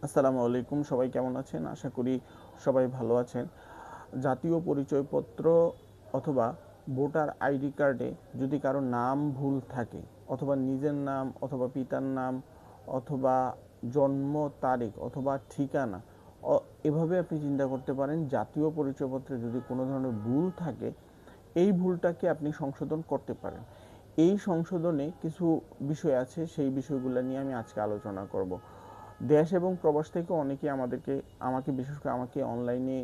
আসসালামু আলাইকুম, সবাই কেমন আছেন? আশা করি সবাই ভালো আছেন। জাতীয় পরিচয়পত্র অথবা ভোটার আইডি কার্ডে যদি কারো নাম ভুল থাকে অথবা নিজের নাম অথবা পিতার নাম অথবা জন্ম তারিখ অথবা ঠিকানা এভাবে আপনি চিন্তা করতে পারেন। জাতীয় পরিচয়পত্রে যদি কোনো ধরনের ভুল থাকে, এই ভুলটাকে আপনি সংশোধন করতে পারেন। এই সংশোধনে কিছু বিষয় আছে, সেই বিষয়গুলো নিয়ে আমি আজকে আলোচনা করব। দেশ এবং প্রবাস থেকে অনেকেই আমাকে বিশেষ করে আমাকে অনলাইনে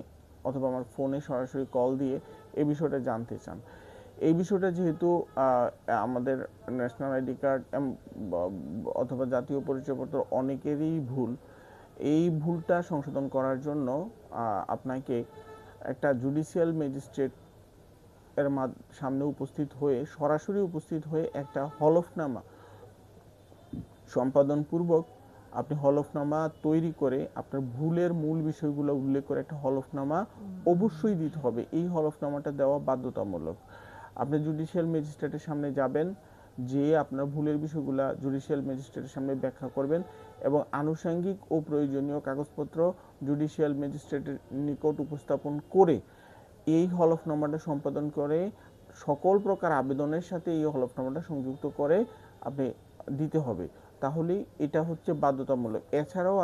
অথবা আমার ফোনে সরাসরি কল দিয়ে এই বিষয়টা জানতে চান। এই বিষয়টা যেহেতু আমাদের ন্যাশনাল আইডি কার্ড অথবা জাতীয় পরিচয়পত্র অনেকেরই ভুল, এই ভুলটা সংশোধন করার জন্য আপনাকে একটা জুডিশিয়াল ম্যাজিস্ট্রেট এর সামনে সরাসরি উপস্থিত হয়ে একটা হলফনামা সম্পাদন পূর্বক আপনি হলফনামা তৈরি করে আপনার ভুলের মূল বিষয়গুলো উল্লেখ করে একটা হলফনামা অবশ্যই দিতে হবে। এই হলফনামাটা দেওয়া বাধ্যতামূলক। আপনি জুডিশিয়াল ম্যাজিস্ট্রেটের সামনে যাবেন, যে আপনার ভুলের বিষয়গুলো জুডিশিয়াল ম্যাজিস্ট্রেটের সামনে ব্যাখ্যা করবেন এবং আনুষঙ্গিক ও প্রয়োজনীয় কাগজপত্র জুডিশিয়াল ম্যাজিস্ট্রেটের নিকট উপস্থাপন করে এই হলফনামাটা সম্পাদন করে সকল প্রকার আবেদনের সাথে এই হলফনামাটা সংযুক্ত করে আপনি দিতে হবে। তাহলে এটা হচ্ছে বাধ্যতামূলক। এছাড়াও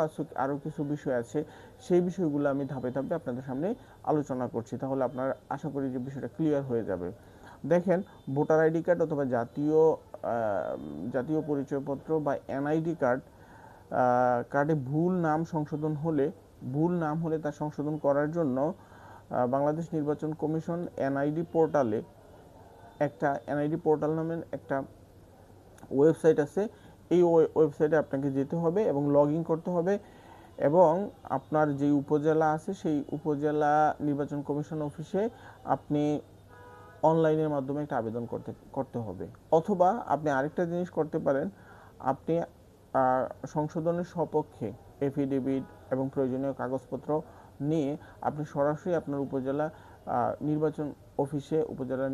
আরও কিছু বিষয় আছে, সেই বিষয়গুলো আমি ধাপে ধাপে আপনাদের সামনে আলোচনা করছি। তাহলে আপনার আশা করি যে বিষয়টা ক্লিয়ার হয়ে যাবে। দেখেন, ভোটার আইডি কার্ড অথবা জাতীয় পরিচয়পত্র বা এনআইডি কার্ডে ভুল নাম হলে তা সংশোধন করার জন্য বাংলাদেশ নির্বাচন কমিশন এনআইডি পোর্টাল নামের একটা ওয়েবসাইট আছে। এই ওয়েবসাইটে আপনাকে যেতে হবে এবং লগ ইন করতে হবে এবং আপনার যে উপজেলা আছে সেই উপজেলা নির্বাচন কমিশন অফিসে আপনি অনলাইনের মাধ্যমে একটা আবেদন করতে হবে। অথবা আপনি আরেকটা জিনিস করতে পারেন, আপনি সংশোধনের সপক্ষে এফিডেভিট এবং প্রয়োজনীয় কাগজপত্র নিয়ে আপনি সরাসরি আপনার উপজেলা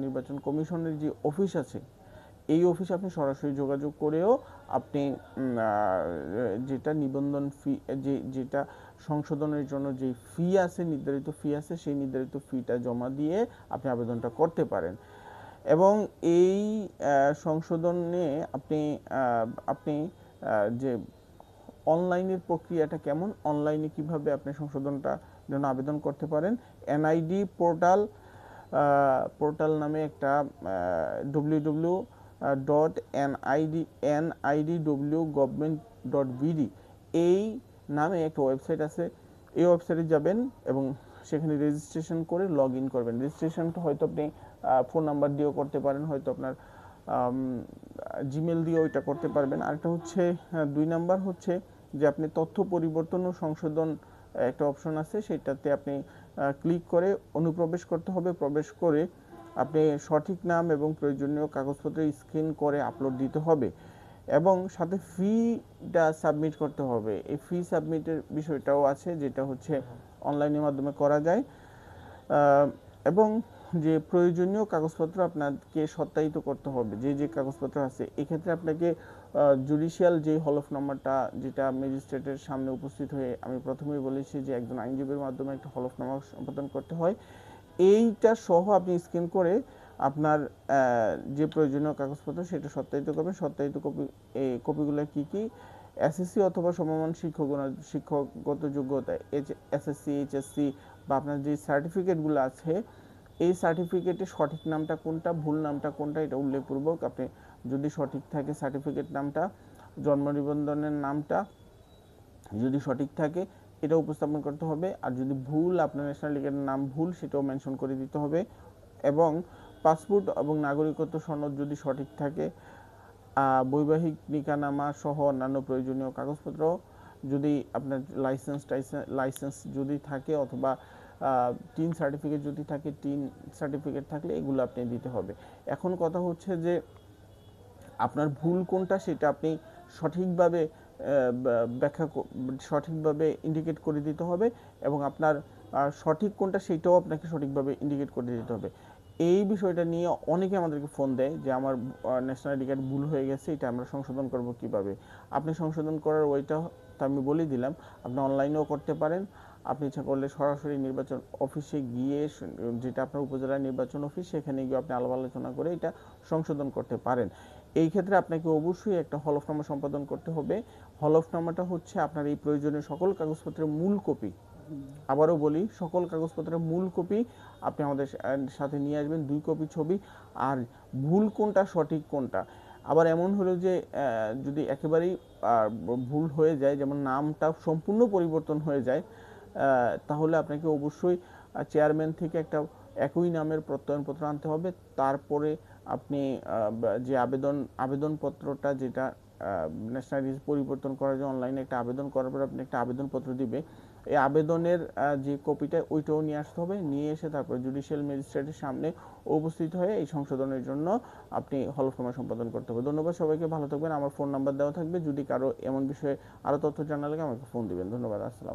নির্বাচন কমিশনের যে অফিস আছে এই অফিসে আপনি সরাসরি যোগাযোগ করেও আপনি যেটা নিবন্ধন ফি যেটা সংশোধনের জন্য যে নির্ধারিত ফি আছে সেই নির্ধারিত ফিটা জমা দিয়ে আপনি আবেদনটা করতে পারেন। এবং এই সংশোধনে আপনি যে অনলাইনের প্রক্রিয়াটা কেমন, অনলাইনে কিভাবে আপনি সংশোধনটা জন্য আবেদন করতে পারেন, এনআইডি পোর্টাল নামে একটা www.nidw.gov.bd এই নামে একটা ওয়েবসাইট আছে। এই ওয়েবসাইটে যাবেন এবং সেখানে রেজিস্ট্রেশন করে লগ ইন করবেন। রেজিস্ট্রেশনটা হয়তো আপনি ফোন নাম্বার দিয়েও করতে পারেন, হয়তো আপনার জিমেল দিয়েও এটা করতে পারবেন। আরেকটা হচ্ছে 2 নাম্বার হচ্ছে যে আপনি তথ্য পরিবর্তন ও সংশোধন একটা অপশন আছে, সেটাতে আপনি ক্লিক করে অনুপ্রবেশ করতে হবে। প্রবেশ করে আপনি সঠিক নাম এবং প্রয়োজনীয় কাগজপত্র স্ক্যান করে আপলোড দিতে হবে এবং সাথে ফিটা সাবমিট করতে হবে। এই ফি সাবমিটের বিষয়টাও আছে, যেটা হচ্ছে অনলাইনের মাধ্যমে করা যায়। এবং যে প্রয়োজনীয় কাগজপত্র আপনাকে সত্যায়িত করতে হবে, যে কাগজপত্র আছে। এক্ষেত্রে আপনাকে জুডিশিয়াল যে হলফনামাটা, যেটা ম্যাজিস্ট্রেটের সামনে উপস্থিত হয়ে, আমি প্রথমেই বলেছি যে একজন আইনজীবীর মাধ্যমে একটা হলফনামা সম্পাদন করতে হয়, এইটা সহ আপনি স্ক্যান করে আপনার যে প্রয়োজনীয় কাগজপত্র সেটা সত্যায়িত করবেন। সত্যায়িত কপিগুলো কি কি? এসএসসি অথবা সমমান শিক্ষাগত যোগ্যতা, এসএসসি, এইচএসসি বা আপনার যে সার্টিফিকেটগুলো আছে, এই সার্টিফিকেটে সঠিক নামটা কোনটা, ভুল নামটা কোনটা, এটা উল্লেখপূর্বক আপনি, যদি সঠিক থাকে সার্টিফিকেট নামটা, জন্ম নিবন্ধনের নামটা যদি সঠিক থাকে এটা উপস্থাপন করতে হবে। আর যদি ভুল, আপনার ন্যাশনাল আইডি নাম ভুল, সেটাও মেনশন করে দিতে হবে। এবং পাসপোর্ট এবং নাগরিকত্ব সনদ যদি সঠিক থাকে, বৈবাহিক নিকানামা সহ অন্যান্য প্রয়োজনীয় কাগজপত্র, যদি আপনার লাইসেন্স যদি থাকে অথবা টিন সার্টিফিকেট যদি থাকে, টিন সার্টিফিকেট থাকলে এগুলো আপনি দিতে হবে। এখন কথা হচ্ছে যে আপনার ভুল কোনটা সেটা আপনি সঠিকভাবে সঠিকভাবে ইন্ডিকেট করে দিতে হবে এবং আপনার সঠিক কোনটা সেটাও আপনাকে সঠিকভাবে ইন্ডিকেট করে দিতে হবে। এই বিষয়টা নিয়ে অনেকে আমাদেরকে ফোন দেয় যে আমার ন্যাশনাল আইডি কার্ড ভুল হয়ে গেছে, এটা আমরা সংশোধন করব কিভাবে। আপনি সংশোধন করার ওইটা তো আমি বলে দিলাম। আপনি অনলাইনেও করতে পারেন, আপনি ইচ্ছা করলে সরাসরি নির্বাচন অফিসে গিয়ে যেটা আপনার উপজেলা নির্বাচন অফিস, সেখানে গিয়ে আপনি আলাপ আলোচনা করে এটা সংশোধন করতে পারেন। এই ক্ষেত্রে আপনাকে অবশ্যই একটা হলফনামা সম্পাদন করতে হবে। হলফনামাটা হচ্ছে আপনার এই প্রয়োজনীয় সকল কাগজপত্রের মূল কপি। আবারও বলি, সকল কাগজপত্রের মূল কপি আপনি আমাদের সাথে নিয়ে আসবেন, 2 কপি ছবি, আর ভুল কোনটা সঠিক কোনটা। আবার এমন হলো যে যদি একেবারেই ভুল হয়ে যায়, যেমন নামটা সম্পূর্ণ পরিবর্তন হয়ে যায়, তাহলে আপনাকে অবশ্যই চেয়ারম্যান থেকে একটা একই নামের প্রত্যয়নপত্র আনতে হবে। তারপরে আপনি যে আবেদনপত্রটা, যেটা ন্যাশনালিটি পরিবর্তন করার জন্য অনলাইনে একটা আবেদন করার পর আপনি একটা আবেদনপত্র দিবে, এই আবেদনের যে কপিটা ওইটাও নিয়ে আসতে হবে। নিয়ে এসে তারপর জুডিশিয়াল ম্যাজিস্ট্রেটের সামনে উপস্থিত হয়ে এই সংশোধনের জন্য আপনি হলফনামা সম্পাদন করতে হবে। ধন্যবাদ সবাইকে, ভালো থাকবেন। আমার ফোন নাম্বার দেওয়া থাকবে, যদি কারো এমন বিষয়ে আরও তথ্য জানা লাগে আমাকে ফোন দিবেন। ধন্যবাদ, আসসালাম।